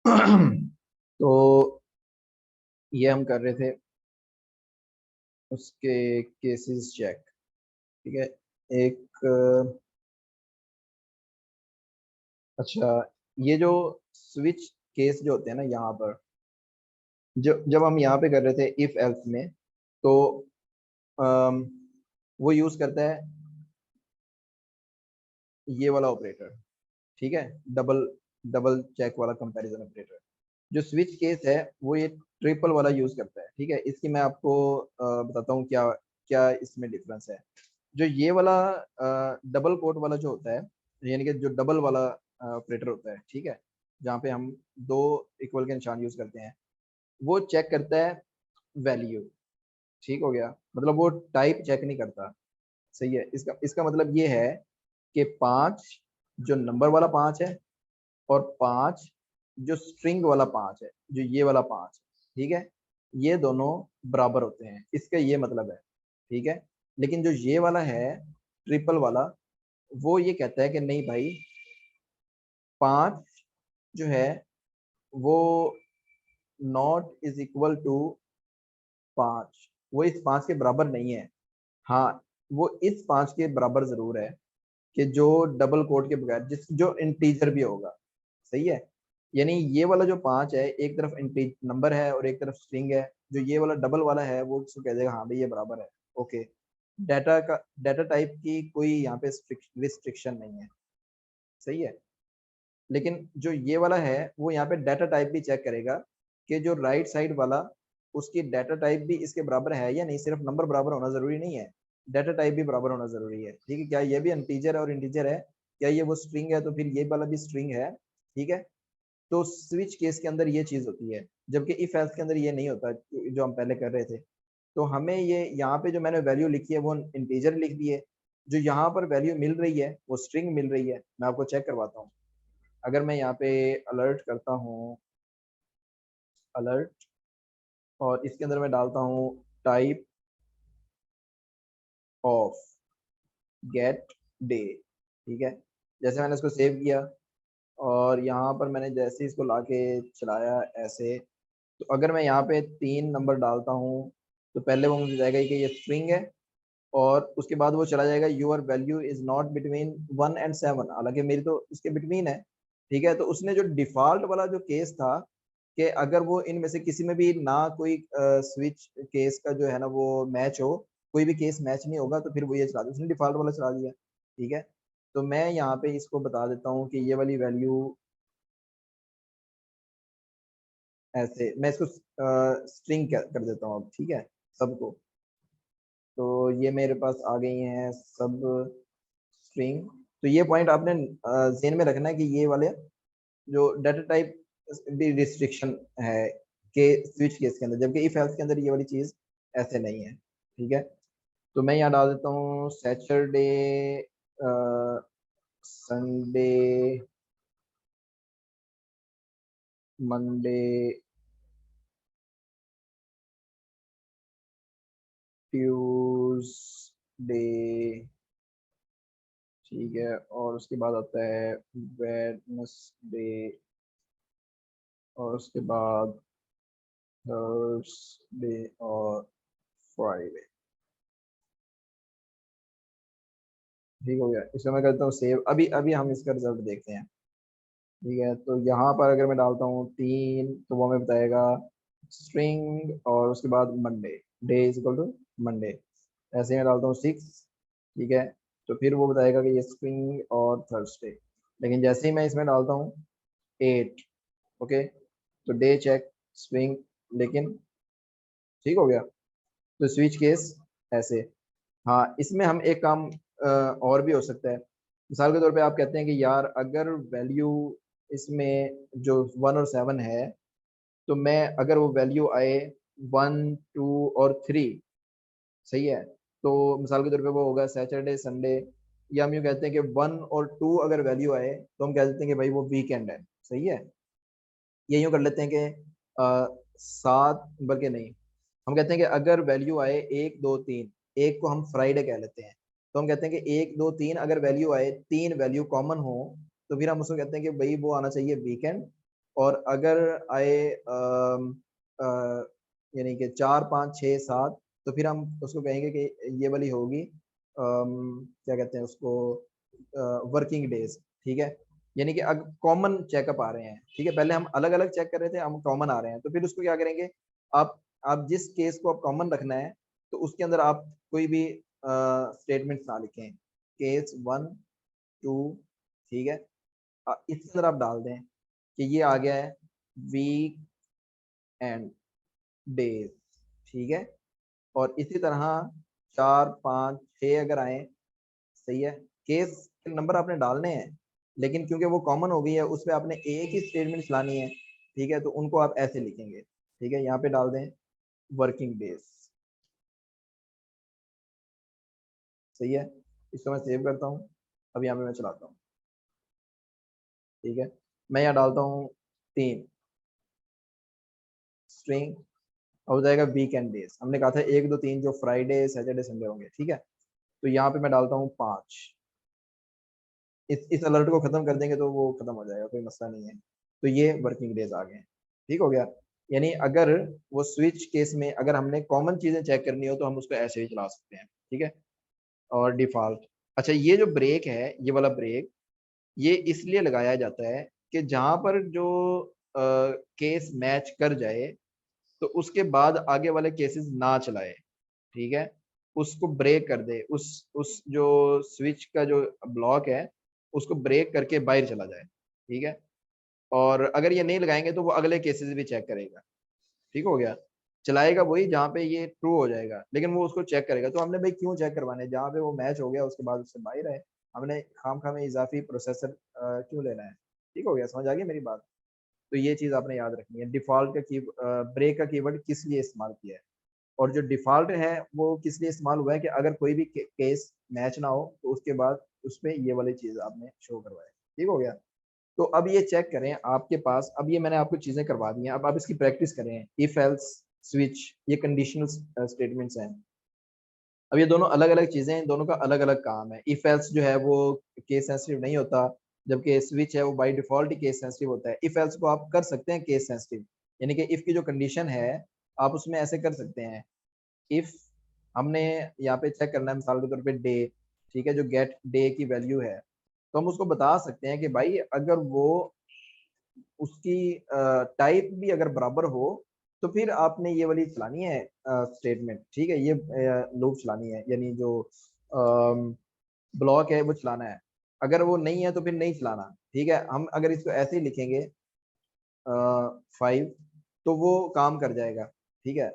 तो ये हम कर रहे थे उसके केसेस चेक। ठीक है। एक अच्छा, ये जो स्विच केस जो होते हैं ना यहाँ पर, जब हम यहाँ पे कर रहे थे इफ एल्स में, तो अम, वो यूज करता है ये वाला ऑपरेटर। ठीक है। डबल डबल चेक वाला कंपैरिजन ऑपरेटर। जो स्विच केस है वो ये ट्रिपल वाला यूज करता है। ठीक है। इसकी मैं आपको बताता हूँ क्या क्या इसमें डिफरेंस है। जो ये वाला डबल कोट वाला जो होता है, यानी कि जो डबल वाला ऑपरेटर होता है, ठीक है, जहाँ पे हम दो इक्वल के निशान यूज करते हैं, वो चेक करता है वैल्यू। ठीक हो गया, मतलब वो टाइप चेक नहीं करता। सही है। इसका इसका मतलब ये है कि पांच, जो नंबर वाला पांच है, और पांच जो स्ट्रिंग वाला पांच है, जो ये वाला पांच, ठीक है, ये दोनों बराबर होते हैं, इसका ये मतलब है। ठीक है। लेकिन जो ये वाला है ट्रिपल वाला, वो ये कहता है कि नहीं भाई, पांच जो है वो नॉट इज इक्वल टू पांच, वो इस पांच के बराबर नहीं है। हाँ, वो इस पांच के बराबर जरूर है, कि जो डबल कोट के बगैर, जिस जो इंटीजर भी होगा। सही है। यानी ये वाला जो पांच है, एक तरफ इंटीज नंबर है और एक तरफ स्ट्रिंग है। जो ये वाला डबल वाला है वो उसको कह देगा हाँ भाई ये बराबर है। ओके। डाटा टाइप की कोई यहाँ पे रिस्ट्रिक्शन नहीं है। सही है। लेकिन जो ये वाला है वो यहाँ पे डाटा टाइप भी चेक करेगा, कि जो राइट साइड वाला, उसकी डाटा टाइप भी इसके बराबर है या नहीं। सिर्फ नंबर बराबर होना जरूरी नहीं है, डाटा टाइप भी बराबर होना जरूरी है। ठीक है। क्या ये भी इंटीजर और इंटीजर है, क्या ये वो स्ट्रिंग है, तो फिर ये वाला भी स्ट्रिंग है। ठीक है। तो स्विच केस के अंदर ये चीज होती है, जबकि इफ एल्स के अंदर ये नहीं होता, जो हम पहले कर रहे थे। तो हमें ये यहाँ पे जो मैंने वैल्यू लिखी है वो इंटीजर लिख दी है, जो यहाँ पर वैल्यू मिल रही है वो स्ट्रिंग मिल रही है। मैं आपको चेक करवाता हूँ। अगर मैं यहाँ पे अलर्ट करता हूँ, अलर्ट, और इसके अंदर मैं डालता हूँ टाइप ऑफ गेट डे। ठीक है। जैसे मैंने इसको सेव किया, और यहाँ पर मैंने जैसे इसको लाके चलाया ऐसे, तो अगर मैं यहाँ पे तीन नंबर डालता हूँ, तो पहले वो मुझे जाएगा कि ये स्ट्रिंग है, और उसके बाद वो चला जाएगा your value is not between 1 and 7, हालांकि मेरी तो इसके बिटवीन है। ठीक है। तो उसने जो डिफॉल्ट वाला जो केस था, कि अगर वो इनमें से किसी में भी ना कोई स्विच केस का जो है ना वो मैच हो, कोई भी केस मैच नहीं होगा, तो फिर वो ये चला दिया, उसने डिफॉल्ट वाला चला दिया। ठीक है। तो मैं यहाँ पे इसको बता देता हूँ कि ये वाली वैल्यू ऐसे, मैं इसको स्ट्रिंग कर देता हूँ अब। ठीक है। सबको, तो ये मेरे पास आ गई हैं सब स्ट्रिंग। तो ये पॉइंट आपने ज़हन में रखना है कि ये वाले जो डाटा टाइप भी रिस्ट्रिक्शन है के स्विच केस के अंदर, जबकि इफ एल्स के अंदर ये वाली चीज ऐसे नहीं है। ठीक है। तो मैं यहाँ डाल देता हूँ सैटरडे, संडे, मंडे, ट्यूसडे। ठीक है। और उसके बाद आता है वेडनेसडे, और उसके बाद थर्सडे और फ्राइडे। ठीक हो गया। इसमें मैं करता हूँ सेव। अभी अभी हम इसका रिजल्ट देखते हैं। ठीक है। तो यहाँ पर अगर मैं डालता हूँ तीन, तो वो हमें बताएगा स्ट्रिंग, और उसके बाद Monday, day is equal to Monday. ऐसे ही मैं डालता हूँ 6। ठीक है। तो फिर वो बताएगा कि ये स्प्रिंग और थर्सडे। लेकिन जैसे ही मैं इसमें डालता हूँ 8, ओके, तो डे चेक स्प्रिंग, लेकिन ठीक हो गया। तो स्विच केस ऐसे। हाँ, इसमें हम एक काम और भी हो सकता है। मिसाल के तौर पे आप कहते हैं कि यार अगर वैल्यू इसमें जो 1 और 7 है, तो मैं अगर वो वैल्यू आए 1, 2 और 3, सही है, तो मिसाल के तौर पे वो होगा सैटरडे संडे, या हम यूँ कहते हैं कि 1 और 2 अगर वैल्यू आए, तो हम कह देते हैं कि भाई वो वीकेंड है। सही है। ये यूँ कर लेते हैं कि 7, बल्कि नहीं, हम कहते हैं कि अगर वैल्यू आए 1, 2, 3, एक को हम फ्राइडे कह लेते हैं, तो हम कहते हैं कि 1, 2, 3 अगर वैल्यू आए, तीन वैल्यू कॉमन हो, तो फिर हम उसको कहते हैं कि भाई वो आना चाहिए वीकेंड। और अगर आए यानी कि 4, 5, 6, 7, तो फिर हम उसको कहेंगे कि ये वाली होगी क्या कहते हैं उसको, वर्किंग डेज। ठीक है, यानी कि अगर कॉमन चेकअप आ रहे हैं, ठीक है, पहले हम अलग अलग चेक कर रहे थे, हम कॉमन आ रहे हैं, तो फिर उसको क्या करेंगे, आप जिस केस को आप कॉमन रखना है, तो उसके अंदर आप कोई भी स्टेटमेंट ना लिखें, केस 1, 2, ठीक है, इसके अंदर आप डाल दें कि ये आ गया है वीक एंड डेज। ठीक है, और इसी तरह 4, 5, 6 अगर आए, सही है, केस के नंबर आपने डालने हैं, लेकिन क्योंकि वो कॉमन हो गई है, उस पर आपने एक ही स्टेटमेंट चलानी है। ठीक है, तो उनको आप ऐसे लिखेंगे। ठीक है, यहाँ पे डाल दें वर्किंग डेज। सही है, इसको मैं सेव करता हूँ, अब यहाँ पे मैं चलाता हूँ। ठीक है, मैं यहाँ डालता हूँ 3 स्ट्रिंग, हो जाएगा वीकेंड डेज। हमने कहा था 1, 2, 3 जो फ्राइडे, सैटरडे, संडे होंगे। ठीक है, तो यहाँ पे मैं डालता हूँ 5। इस अलर्ट को खत्म कर देंगे तो वो खत्म हो जाएगा, कोई मसला नहीं है। तो ये वर्किंग डेज आ गए। ठीक हो गया, यानी अगर वो स्विच केस में अगर हमने कॉमन चीजें चेक करनी हो तो हम उसको ऐसे ही चला सकते हैं। ठीक है, और डिफॉल्ट, अच्छा ये जो ब्रेक है, ये वाला ब्रेक, ये इसलिए लगाया जाता है कि जहां पर जो केस मैच कर जाए तो उसके बाद आगे वाले केसेस ना चलाए। ठीक है, उसको ब्रेक कर दे, उस जो स्विच का जो ब्लॉक है उसको ब्रेक करके बाहर चला जाए। ठीक है, और अगर ये नहीं लगाएंगे तो वो अगले केसेस भी चेक करेगा। ठीक हो गया, चलाएगा वही जहाँ पे ये ट्रू हो जाएगा, लेकिन वो उसको चेक करेगा। तो हमने भाई क्यों चेक करवाने, जहाँ पे वो मैच हो गया उसके बाद उससे बाहर है, हमने खाम खा में इजाफी प्रोसेसर क्यों लेना है। ठीक हो गया, समझ आ गई मेरी बात। तो ये चीज आपने याद रखनी है, डिफॉल्ट का की ब्रेक का कीवर्ड किस लिए इस्तेमाल किया है, और जो डिफॉल्ट है वो किस लिए इस्तेमाल हुआ है कि अगर कोई भी केस मैच ना हो तो उसके बाद उसमें ये वाली चीज आपने शो करवाए। ठीक हो गया, तो अब ये चेक करें आपके पास, अब ये मैंने आपको चीजें करवा दी हैं, अब आप इसकी प्रैक्टिस करें। इफ एल्स स्विच, ये कंडीशनल स्टेटमेंट्स हैं। अब ये दोनों अलग अलग चीजें हैं, दोनों का अलग अलग काम है। इफ एल्स जो है वो केस सेंसिटिव नहीं होता, जबकि स्विच है वो by default he case sensitive होता है। इफ एल्स को आप कर सकते हैं केस सेंसिटिव, यानी कि इफ की जो कंडीशन है आप उसमें ऐसे कर सकते हैं। इफ हमने यहाँ पे चेक करना है मिसाल के तौर पे डे, ठीक है, जो गेट डे की वैल्यू है, तो हम उसको बता सकते हैं कि भाई अगर वो उसकी टाइप भी अगर बराबर हो तो फिर आपने ये वाली चलानी है स्टेटमेंट। ठीक है, ये लूप चलानी है, यानी जो ब्लॉक है वो चलाना है। अगर वो नहीं है तो फिर नहीं चलाना। ठीक है, हम अगर इसको ऐसे ही लिखेंगे 5, तो वो काम कर जाएगा। ठीक है,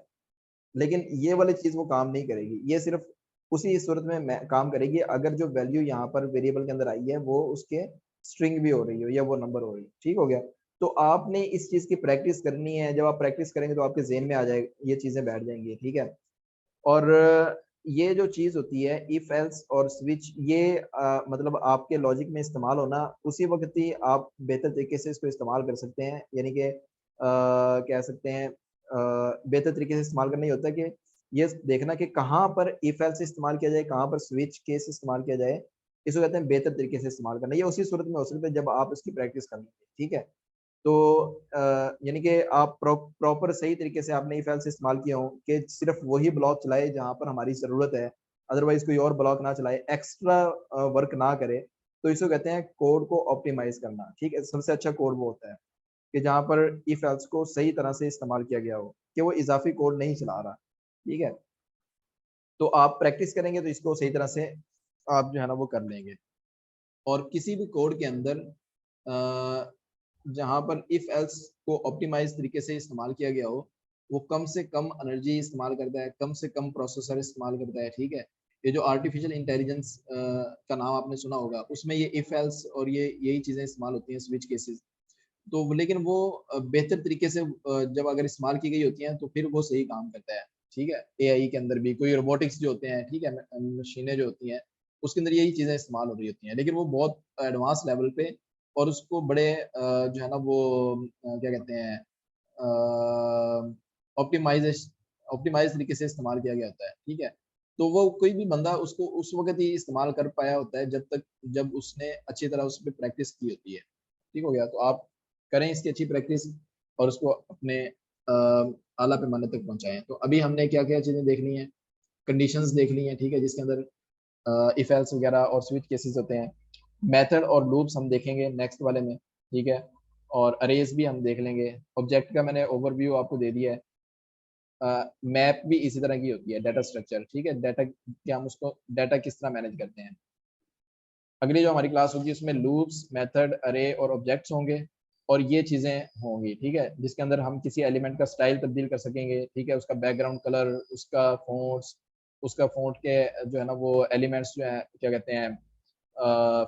लेकिन ये वाली चीज वो काम नहीं करेगी, ये सिर्फ उसी सूरत में काम करेगी अगर जो वैल्यू यहाँ पर वेरिएबल के अंदर आई है वो उसके स्ट्रिंग भी हो रही हो या वो नंबर हो रही है। ठीक हो गया, तो आपने इस चीज की प्रैक्टिस करनी है। जब आप प्रैक्टिस करेंगे तो आपके जेहन में आ जाएगा, ये चीजें बैठ जाएंगी। ठीक है, और ये जो चीज होती है इफ एल्स और स्विच, ये मतलब आपके लॉजिक में इस्तेमाल होना उसी वक्त ही आप बेहतर तरीके से इसको इस्तेमाल कर सकते हैं। यानी कि कह सकते हैं बेहतर तरीके से इस्तेमाल करना ही होता है कि ये देखना कि कहाँ पर इफ एल्स इस्तेमाल किया जाए, कहाँ पर स्विच केस इस्तेमाल किया जाए, इसको कहते हैं बेहतर तरीके से इस्तेमाल करना। ये उसी सूरत में हो सकता है जब आप इसकी प्रैक्टिस कर लेंगे। ठीक है, तो यानी कि आप प्रॉपर सही तरीके से आपने इफ एल्स इस्तेमाल किया हो कि सिर्फ वही ब्लॉक चलाए जहां पर हमारी जरूरत है, अदरवाइज कोई और ब्लॉक ना चलाए, एक्स्ट्रा वर्क ना करे, तो इसको कहते हैं कोड को ऑप्टिमाइज करना। ठीक है, सबसे अच्छा कोड वो होता है कि जहां पर इफ एल्स को सही तरह से इस्तेमाल किया गया हो, कि वो इजाफी कोड नहीं चला रहा। ठीक है, तो आप प्रैक्टिस करेंगे तो इसको सही तरह से आप जो है ना वो कर लेंगे। और किसी भी कोड के अंदर जहां पर इफ एल्स को ऑप्टिमाइज तरीके से इस्तेमाल किया गया हो, वो कम से कम एनर्जी इस्तेमाल करता है, कम से कम प्रोसेसर इस्तेमाल करता है। ठीक है, ये जो आर्टिफिशियल इंटेलिजेंस का नाम आपने सुना होगा, उसमें ये इफ एल्स और ये यही चीजें इस्तेमाल होती हैं, स्विच केसेस। तो लेकिन वो बेहतर तरीके से जब अगर इस्तेमाल की गई होती हैं तो फिर वो सही काम करता है। ठीक है, एआई के अंदर भी कोई रोबोटिक्स जो होते हैं, ठीक है, मशीनें जो होती हैं, उसके अंदर यही चीजें इस्तेमाल हो रही होती हैं, लेकिन वो बहुत एडवांस लेवल पे, और उसको बड़े जो है ना वो क्या कहते हैं ऑप्टिमाइज ऑप्टिमाइज तरीके से इस्तेमाल किया गया होता है। ठीक है, तो वो कोई भी बंदा उसको उस वक्त ही इस्तेमाल कर पाया होता है जब उसने अच्छी तरह उस पर प्रैक्टिस की होती है। ठीक हो गया, तो आप करें इसकी अच्छी प्रैक्टिस और उसको अपने आला पैमाने तक पहुंचाएं। तो अभी हमने क्या क्या चीज़ें देखनी है, कंडीशंस देख ली हैं, ठीक है, जिसके अंदर इफ एल्स वगैरह और स्विच केसेस होते हैं। मेथड और लूप्स हम देखेंगे नेक्स्ट वाले में, ठीक है, और अरेज भी हम देख लेंगे। ऑब्जेक्ट का मैंने ओवरव्यू आपको दे दिया है। मैप भी इसी तरह की होती है, डाटा स्ट्रक्चर, ठीक है, डाटा क्या हम उसको डाटा किस तरह मैनेज करते हैं। अगली जो हमारी क्लास होगी उसमें लूप्स, मेथड, अरे और ऑब्जेक्ट्स होंगे और ये चीज़ें होंगी, ठीक है, जिसके अंदर हम किसी एलिमेंट का स्टाइल तब्दील कर सकेंगे, ठीक है, उसका बैकग्राउंड कलर, उसका फ़ॉन्ट्स, उसका फ़ॉन्ट के जो है ना वो एलिमेंट्स जो है क्या कहते हैं,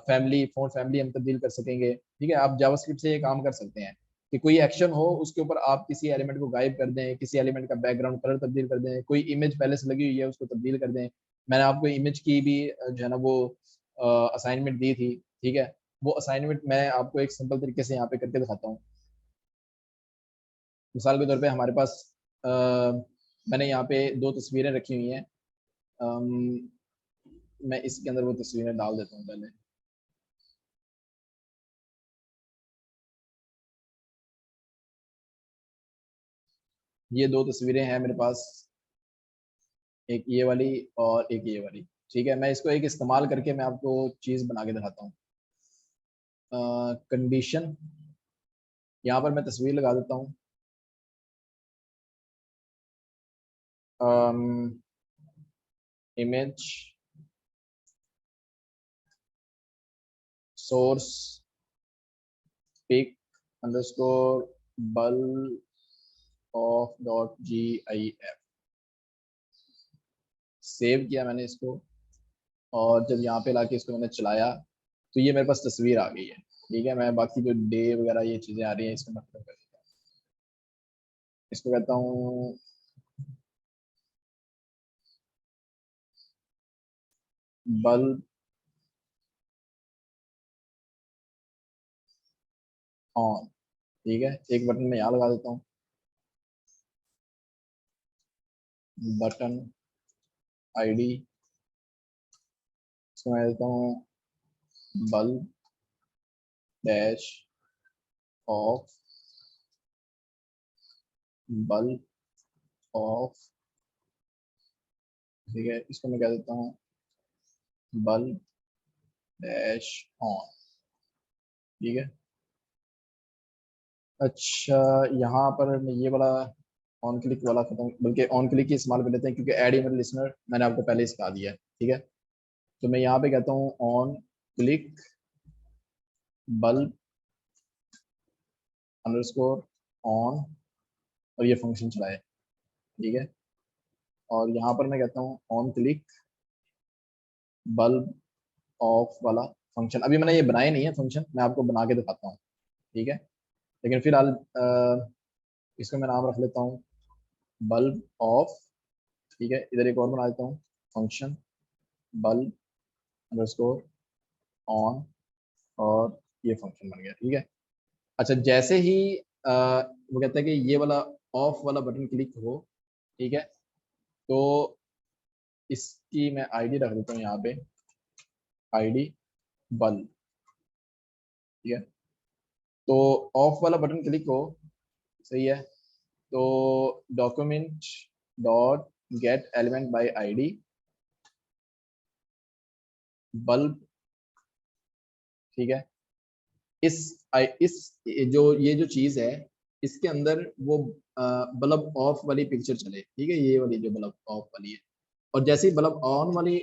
फैमिली, फ़ॉन्ट फैमिली हम तब्दील कर सकेंगे, ठीक है। आप जावास्क्रिप्ट से ये काम कर सकते हैं कि कोई एक्शन हो उसके ऊपर आप किसी एलिमेंट को गायब कर दें, किसी एलिमेंट का बैकग्राउंड कलर तब्दील कर दें, कोई इमेज पहले से लगी हुई है उसको तब्दील कर दें। मैंने आपको इमेज की भी जो है ना वो असाइनमेंट दी थी, ठीक है, वो असाइनमेंट मैं आपको एक सिंपल तरीके से यहाँ पे करके दिखाता हूँ। मिसाल के तौर पे हमारे पास अ, मैंने यहाँ पे दो तस्वीरें रखी हुई हैं। अम, मैं इसके अंदर वो तस्वीरें डाल देता हूँ पहले। ये दो तस्वीरें हैं मेरे पास, एक ये वाली और एक ये वाली, ठीक है। मैं इसको एक इस्तेमाल करके मैं आपको चीज़ बना के दिखाता हूँ। कंडीशन, यहाँ पर मैं तस्वीर लगा देता हूँ। इमेज, सोर्स, पिक अंडरस्कोर बल of dot G I F, save किया मैंने इसको, और जब यहाँ पे लाके इसको मैंने चलाया तो ये मेरे पास तस्वीर आ गई है, ठीक है। मैं बाकी जो डे वगैरह ये चीज़ें आ रही हैं इसको मैं खत्म कर देता हूँ। इसको कहता हूँ बल्ब ऑन, ठीक है। एक बटन मैं यहाँ लगा देता हूँ, बटन आईडी, इसको मैं देता हूँ bulb dash of, bulb of, ठीक है। इसको मैं कह देता हूँ बल्ब डैश ऑन, ठीक है। अच्छा, यहाँ पर मैं ये वाला ऑन क्लिक वाला खत्म, बल्कि ऑन क्लिक ही इस्तेमाल कर लेते हैं क्योंकि एड ईमेल लिसनर मैंने आपको पहले ही सिखा दिया है, ठीक है। तो मैं यहाँ पे कहता हूँ on click bulb underscore on और ये फंक्शन चलाए, ठीक है। और यहाँ पर मैं कहता हूँ ऑन क्लिक बल्ब ऑफ वाला फंक्शन। अभी मैंने ये बनाए नहीं है फंक्शन, मैं आपको बना के दिखाता हूँ, ठीक है। लेकिन फिलहाल इसको मैं नाम रख लेता हूँ बल्ब ऑफ, ठीक है। इधर एक और बना देता हूँ फंक्शन बल्ब अंडरस्कोर ऑन, और ये फंक्शन बन गया, ठीक है। अच्छा, जैसे ही वो कहता है कि ये वाला ऑफ वाला बटन क्लिक हो, ठीक है, तो इसकी मैं आईडी रख देता हूँ यहाँ पे, आईडी बल्ब, ठीक है। तो ऑफ वाला बटन क्लिक हो, सही है, तो document dot get element by ID bulb, ठीक है। इस जो ये जो चीज है इसके अंदर वो बल्ब ऑफ वाली पिक्चर चले, ठीक है, ये वाली जो बल्ब ऑफ वाली है। और जैसे ही बल्ब ऑन वाली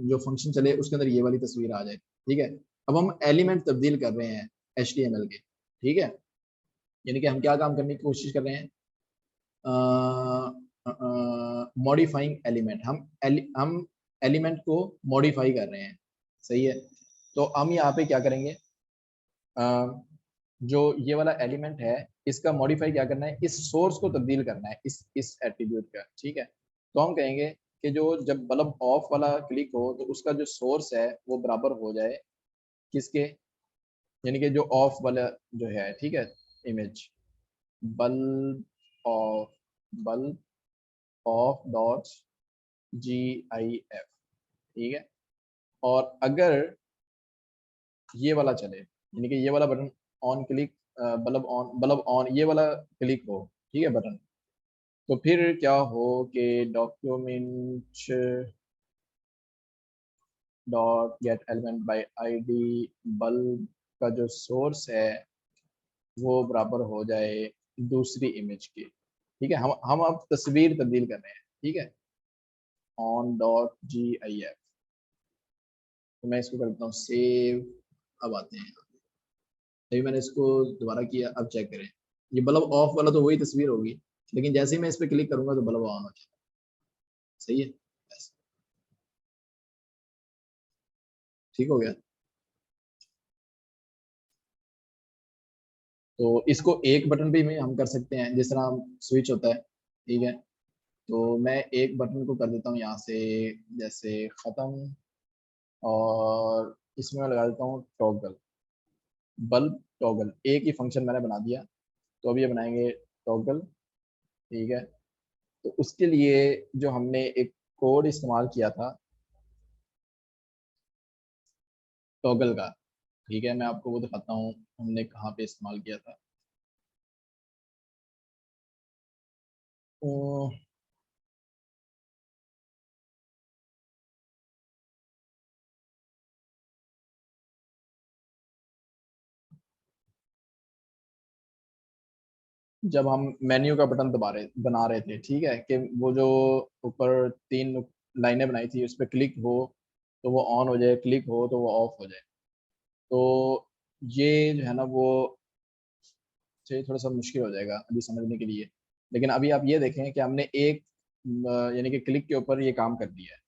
जो फंक्शन चले उसके अंदर ये वाली तस्वीर आ जाए, ठीक है। अब हम एलिमेंट तब्दील कर रहे हैं HTML के, ठीक है। यानी कि हम क्या काम करने की कोशिश कर रहे हैं, मॉडिफाइंग एलिमेंट, हम एलिमेंट को मॉडिफाई कर रहे हैं, सही है। तो हम यहाँ पे क्या करेंगे, जो ये वाला एलिमेंट है इसका मॉडिफाई क्या करना है, इस सोर्स को तब्दील करना है, इस एट्रीब्यूट का, ठीक है। तो हम कहेंगे कि जो जब बल्ब ऑफ वाला क्लिक हो तो उसका जो सोर्स है वो बराबर हो जाए किसके, यानी कि जो ऑफ वाला जो है, ठीक है, image bulb of, bulb of dot G I F, ठीक है। और अगर ये वाला चले, यानी कि ये वाला button on click bulb on ये वाला क्लिक हो, ठीक है, बटन, तो फिर क्या हो कि document dot get element by ID bulb का जो सोर्स है वो बराबर हो जाए दूसरी इमेज के, ठीक है। हम अब तस्वीर तब्दील कर रहे हैं, ठीक है, ऑन डॉट GIF। तो मैं इसको करता हूँ सेव। अब आते हैं, अभी मैंने इसको दोबारा किया, अब चेक करें, ये बल्ब ऑफ वाला तो वही तस्वीर होगी, लेकिन जैसे ही मैं इस पर क्लिक करूंगा तो बल्ब ऑन हो जाएगा। सही है, बस ठीक हो गया। तो इसको एक बटन पे भी हम कर सकते हैं, जिस तरह स्विच होता है, ठीक है। तो मैं एक बटन को कर देता हूँ यहाँ से, जैसे ख़त्म, और इसमें मैं लगा देता हूँ टॉगल, बल्ब टॉगल, एक ही फंक्शन मैंने बना दिया। तो अब ये बनाएंगे टॉगल, ठीक है। तो उसके लिए जो हमने एक कोड इस्तेमाल किया था टॉगल का, ठीक है, मैं आपको वो दिखाता हूँ हमने कहाँ पे इस्तेमाल किया था। तो जब हम मेन्यू का बटन बना रहे थे, ठीक है, कि वो जो ऊपर तीन लाइनें बनाई थी उस पर क्लिक हो तो वो ऑन हो जाए, क्लिक हो तो वो ऑफ हो जाए। तो ये जो है ना वो से थोड़ा सा मुश्किल हो जाएगा अभी समझने के लिए, लेकिन अभी आप ये देखें कि हमने एक यानी कि क्लिक के ऊपर ये काम कर दिया है,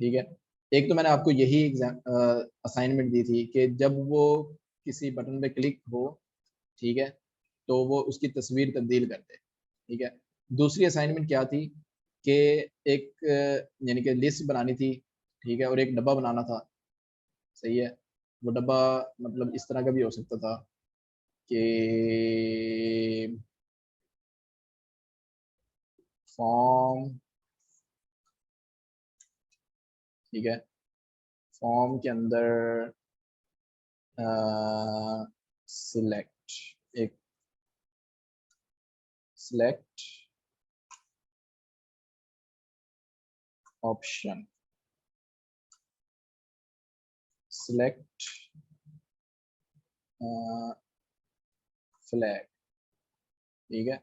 ठीक है। एक तो मैंने आपको यही एग्जाम असाइनमेंट दी थी कि जब वो किसी बटन पे क्लिक हो, ठीक है, तो वो उसकी तस्वीर तब्दील कर दे, ठीक है। दूसरी असाइनमेंट क्या थी कि एक यानी कि लिस्ट बनानी थी, ठीक है, और एक डब्बा बनाना था, सही है। वो डब्बा मतलब इस तरह का भी हो सकता था कि फॉर्म, ठीक है, फॉर्म के अंदर सिलेक्ट, एक सिलेक्ट ऑप्शन, सिलेक्ट फ्लैग, ठीक है।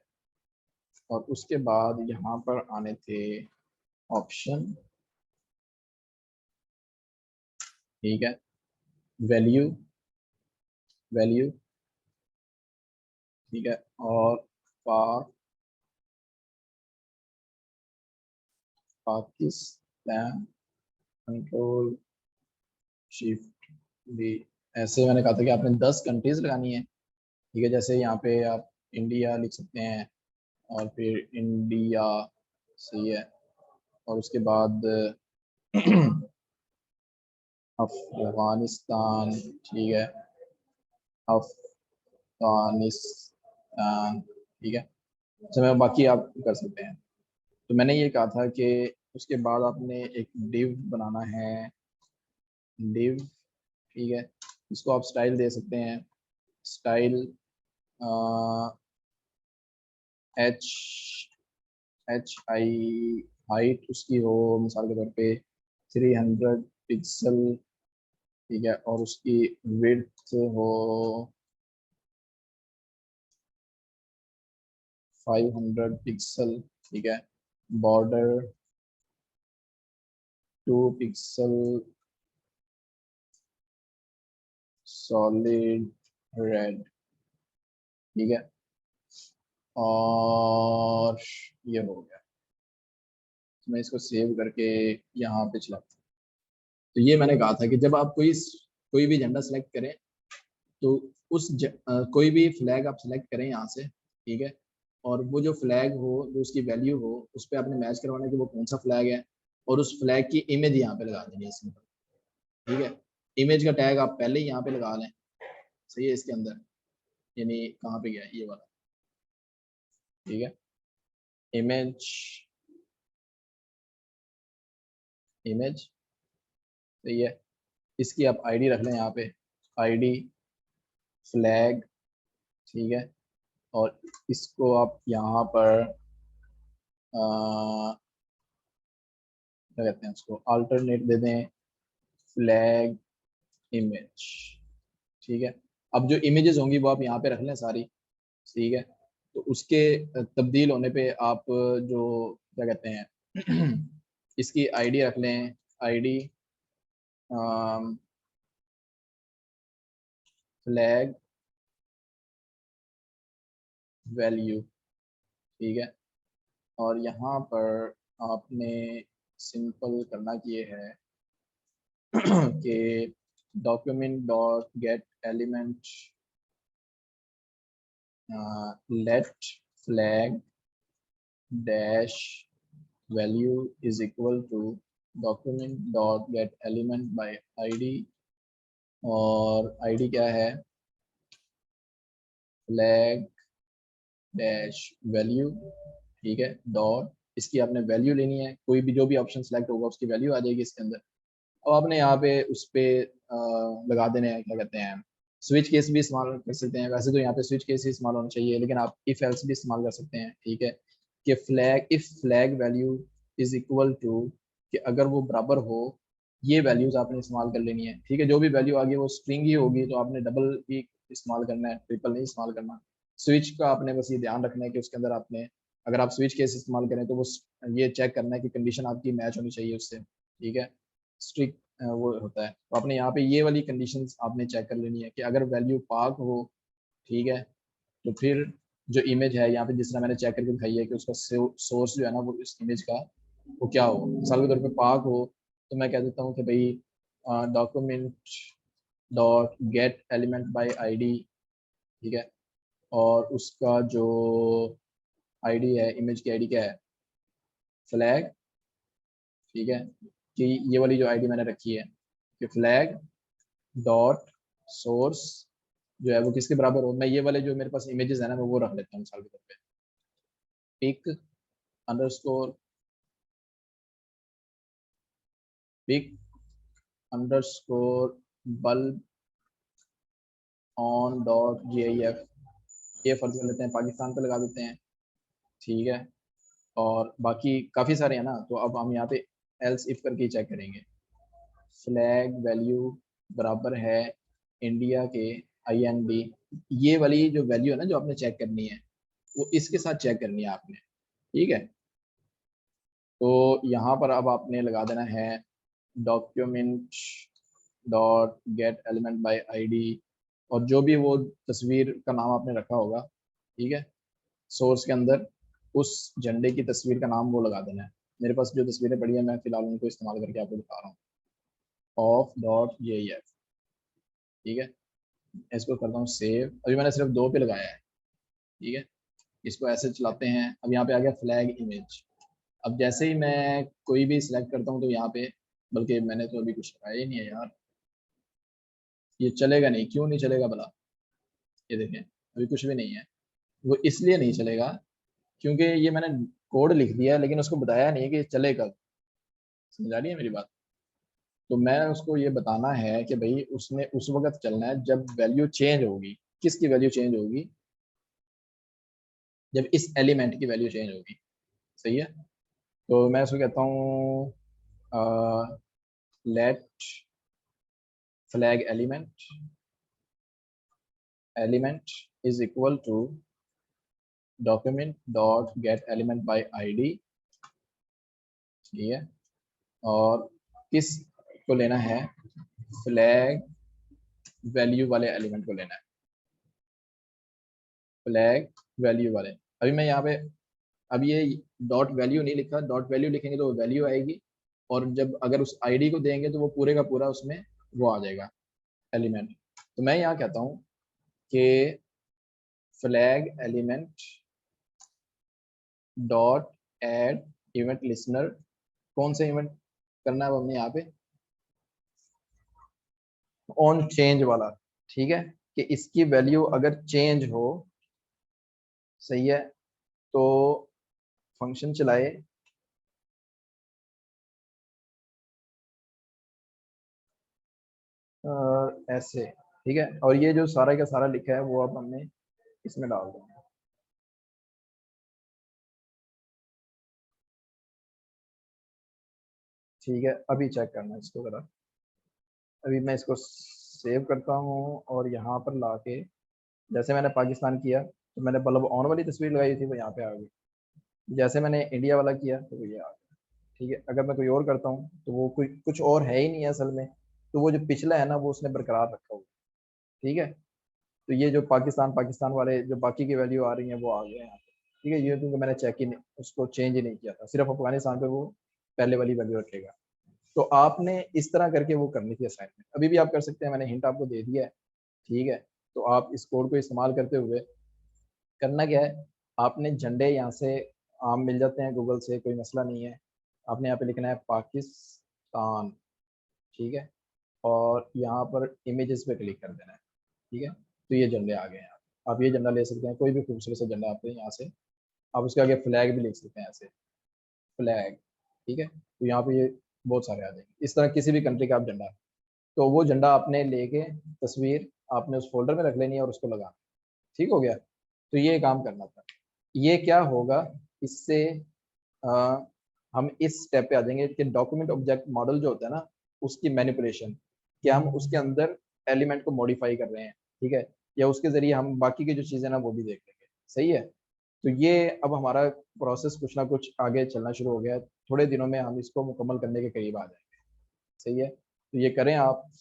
और उसके बाद यहाँ पर आने थे ऑप्शन, ठीक है, वैल्यू, वैल्यू, ठीक है, और पा, पाकिस्तान, कंट्रोल शिफ्ट भी। ऐसे मैंने कहा था कि आपने 10 कंट्रीज लगानी है, ठीक है, जैसे यहाँ पे आप इंडिया लिख सकते हैं, और फिर इंडिया, सही है, और उसके बाद अफगानिस्तान, ठीक है, अफगानिस्तान, ठीक है। अच्छा, मैं बाकी आप कर सकते हैं। तो मैंने ये कहा था कि उसके बाद आपने एक डिव बनाना है, डिव, ठीक है, इसको आप स्टाइल दे सकते हैं, style H H I, height उसकी हो मिसाल के तौर पे 300 पिक्सल, ठीक है, और उसकी विड्थ हो 500 पिक्सल, ठीक है, बॉर्डर 2 पिक्सल, सॉलिड रेड, ठीक है, और ये हो गया। तो मैं इसको सेव करके यहाँ पे चलाता हूँ। तो ये मैंने कहा था कि जब आप कोई भी झंडा सेलेक्ट करें तो कोई भी फ्लैग आप सेलेक्ट करें यहाँ से, ठीक है, और वो जो फ्लैग हो, जो उसकी वैल्यू हो, उस पर आपने मैच करवाना है कि वो कौन सा फ्लैग है, और उस फ्लैग की इमेज यहाँ पे लगा देनी है सिंपल, ठीक है। इमेज का टैग आप पहले ही यहाँ पे लगा लें, सही है, इसके अंदर, यानी कहाँ पे गया ये वाला, ठीक है, इमेज, इमेज, सही है। इसकी आप आईडी रख लें यहाँ पे, आईडी फ्लैग, ठीक है। और इसको आप यहाँ पर क्या कहते हैं, उसको अल्टरनेट दे दें फ्लैग इमेज, ठीक है। अब जो इमेजेस होंगी वो आप यहाँ पे रख लें सारी, ठीक है। तो उसके तब्दील होने पे आप जो क्या कहते हैं इसकी आईडी रख लें, आईडी फ्लैग वैल्यू, ठीक है। और यहाँ पर आपने सिंपल करना ये है कि document dot get element let flag dash value is equal to document dot get element by ID, और आईडी क्या है, फ्लैग डैश वैल्यू, ठीक है। डॉट, इसकी आपने वैल्यू लेनी है, कोई भी जो भी ऑप्शन सेलेक्ट होगा उसकी वैल्यू आ जाएगी इसके अंदर। अब आपने यहाँ पे उस पर लगा देने हैं, क्या कहते हैं, स्विच केस भी इस्तेमाल कर सकते हैं। वैसे तो यहाँ पे स्विच केस ही इस्तेमाल होना चाहिए, लेकिन आप इफ एल्स भी इस्तेमाल कर सकते हैं, ठीक है। कि flag, if flag value is equal to, कि अगर वो बराबर हो, ये वैल्यूज आपने इस्तेमाल कर लेनी है, ठीक है। जो भी वैल्यू आगे वो स्ट्रिंग ही होगी, तो आपने डबल ही इस्तेमाल करना है, ट्रिपल नहीं इस्तेमाल करना। स्विच का आपने बस ये ध्यान रखना है कि उसके अंदर आपने, अगर आप स्विच केस इस्तेमाल करें तो वो ये चेक करना है कि कंडीशन आपकी मैच होनी चाहिए उससे, ठीक है। स्ट्रिक्ट वो होता है। तो आपने यहाँ पे ये वाली कंडीशंस आपने चेक कर लेनी है कि अगर वैल्यू पाक हो, ठीक है, तो फिर जो इमेज है यहाँ पे जिस तरह मैंने चेक करके दिखाई है कि उसका सोर्स जो है ना वो इस इमेज का वो क्या हो, मिसाल के तौर पे पाक हो, तो मैं कह देता हूँ कि भाई document dot get element by ID, ठीक है। और उसका जो आईडी है, इमेज की आईडी क्या है, फ्लैग, ठीक है। कि ये वाली जो आईडी मैंने रखी है कि फ्लैग डॉट सोर्स जो है वो किसके बराबर हो, मैं ये वाले जो मेरे पास इमेजेस है ना मैं वो रख लेता हूँ मिसाल के तौर पे, pick underscore pick underscore bulb on dot gif, ये फर्ज कर लेते हैं पाकिस्तान पे लगा देते हैं, ठीक है। और बाकी काफ़ी सारे हैं ना, तो अब हम यहाँ पे एल्स इफ करके चेक करेंगे। फ्लैग वैल्यू बराबर है इंडिया के IND, ये वाली जो वैल्यू है ना जो आपने चेक करनी है वो इसके साथ चेक करनी है आपने, ठीक है। तो यहाँ पर अब आपने लगा देना है document dot get element by ID, और जो भी वो तस्वीर का नाम आपने रखा होगा, ठीक है, सोर्स के अंदर उस झंडे की तस्वीर का नाम वो लगा देना है। मेरे पास जो तस्वीरें पड़ी है मैं फिलहाल उनको इस्तेमाल करके आपको दिखा रहा हूँ, ऑफ डॉट gif, ठीक है। इसको करता हूँ सेव, अभी मैंने सिर्फ 2 पे लगाया है, ठीक है। इसको ऐसे चलाते हैं, अब यहाँ पे आ गया फ्लैग इमेज। अब जैसे ही मैं कोई भी सिलेक्ट करता हूँ तो यहाँ पे, बल्कि मैंने तो अभी कुछ लगाया ही नहीं है यार, ये चलेगा नहीं, क्यों नहीं चलेगा भला, ये देखें अभी कुछ भी नहीं है। वो इसलिए नहीं चलेगा क्योंकि ये मैंने कोड लिख दिया है लेकिन उसको बताया नहीं है कि ये चले कब, समझ आ रही है मेरी बात। तो मैं उसको ये बताना है कि भाई उसने उस वक्त चलना है जब वैल्यू चेंज होगी। किसकी वैल्यू चेंज होगी, जब इस एलिमेंट की वैल्यू चेंज होगी, सही है। तो मैं उसको कहता हूँ let flag element is equal to document dot get element by ID, ठीक है। और किस को लेना है, फ्लैग वैल्यू वाले एलिमेंट को लेना है, फ्लैग वैल्यू वाले। अभी मैं यहाँ पे, अब ये डॉट वैल्यू नहीं लिखा, डॉट वैल्यू लिखेंगे तो वैल्यू आएगी, और जब अगर उस आईडी को देंगे तो वो पूरे का पूरा उसमें वो आ जाएगा एलिमेंट। तो मैं यहाँ कहता हूँ कि flag element dot add event listener, कौन सा इवेंट करना है हमने यहाँ पे, ऑन चेंज वाला, ठीक है। कि इसकी वैल्यू अगर चेंज हो, सही है, तो फंक्शन चलाए ऐसे, ठीक है। और ये जो सारा का सारा लिखा है वो अब हमने इसमें डाल देना। ठीक है, अभी चेक करना है इसको जरा। अभी मैं इसको सेव करता हूँ और यहाँ पर लाके, जैसे मैंने पाकिस्तान किया तो मैंने बल्ब ऑन वाली तस्वीर लगाई थी वो यहाँ पे आ गई, जैसे मैंने इंडिया वाला किया तो वो ये आ गया। ठीक है, अगर मैं कोई और करता हूँ तो वो कोई कुछ और है ही नहीं है असल में, तो वो जो पिछला है ना वो उसने बरकरार रखा हुआ। ठीक है, तो ये जो पाकिस्तान पाकिस्तान वाले जो बाकी की वैल्यू आ रही है वो आ गए यहाँ पे। ठीक है, ये क्योंकि मैंने चेक ही नहीं, उसको चेंज ही नहीं किया था, सिर्फ अफगानिस्तान पे वो पहले वाली वैल्यू रखेगा। तो आपने इस तरह करके वो करनी थी असाइनमेंट, अभी भी आप कर सकते हैं, मैंने हिंट आपको दे दिया है। ठीक है, तो आप इस कोड को इस्तेमाल करते हुए करना क्या है, आपने झंडे यहाँ से आम मिल जाते हैं गूगल से, कोई मसला नहीं है। आपने यहाँ पे लिखना है पाकिस्तान। ठीक है, और यहाँ पर इमेजेस पे क्लिक कर देना है। ठीक है, तो ये झंडे आ गए हैं। आप ये झंडा ले सकते हैं, कोई भी खूबसूरत सा झंडा आपके यहाँ से, आप उसके आगे फ्लैग भी लिख सकते हैं ऐसे, फ्लैग। ठीक है, तो यहाँ पे ये बहुत सारे आ जाएंगे इस तरह, किसी भी कंट्री का आप झंडा, तो वो झंडा आपने लेके तस्वीर आपने उस फोल्डर में रख लेनी है और उसको लगाना। ठीक हो गया, तो ये काम करना था। ये क्या होगा इससे, आ, हम इस स्टेप पे आ जाएंगे कि डॉक्यूमेंट ऑब्जेक्ट मॉडल जो होता है ना, उसकी मैनिपुलेशन, कि हम उसके अंदर एलिमेंट को मॉडिफाई कर रहे हैं। ठीक है, या उसके जरिए हम बाकी की जो चीज़ें ना वो भी देख लेंगे। सही है, तो ये अब हमारा प्रोसेस कुछ ना कुछ आगे चलना शुरू हो गया है, थोड़े दिनों में हम इसको मुकम्मल करने के करीब आ जाएंगे। सही है, तो ये करें आप।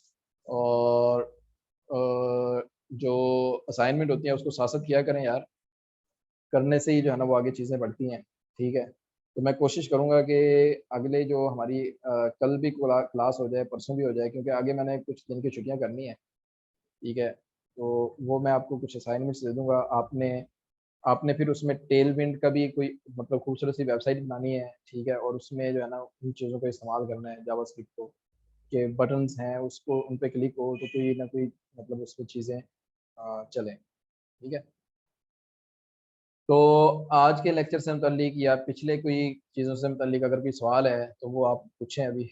और जो असाइनमेंट होती है उसको साथ साथ किया करें यार, करने से ही जो है ना वो आगे चीज़ें बढ़ती हैं। ठीक है, तो मैं कोशिश करूंगा कि अगले जो हमारी कल भी क्लास हो जाए, परसों भी हो जाए, क्योंकि आगे मैंने कुछ दिन की छुट्टियां करनी है। ठीक है, तो वो मैं आपको कुछ असाइनमेंट्स दे दूंगा, आपने आपने फिर उसमें टेल विंड का भी कोई मतलब खूबसूरत सी वेबसाइट बनानी है। ठीक है, और उसमें जो है ना उन चीज़ों को इस्तेमाल करना है, जावास्क्रिप्ट को, के बटन्स हैं उसको उन पे क्लिक हो तो कोई ना कोई मतलब उसमें चीज़ें चलें। ठीक है, तो आज के लेक्चर से मुतल्लिक या पिछले कोई चीज़ों से मुतल्लिक अगर कोई सवाल है तो वो आप पूछें अभी।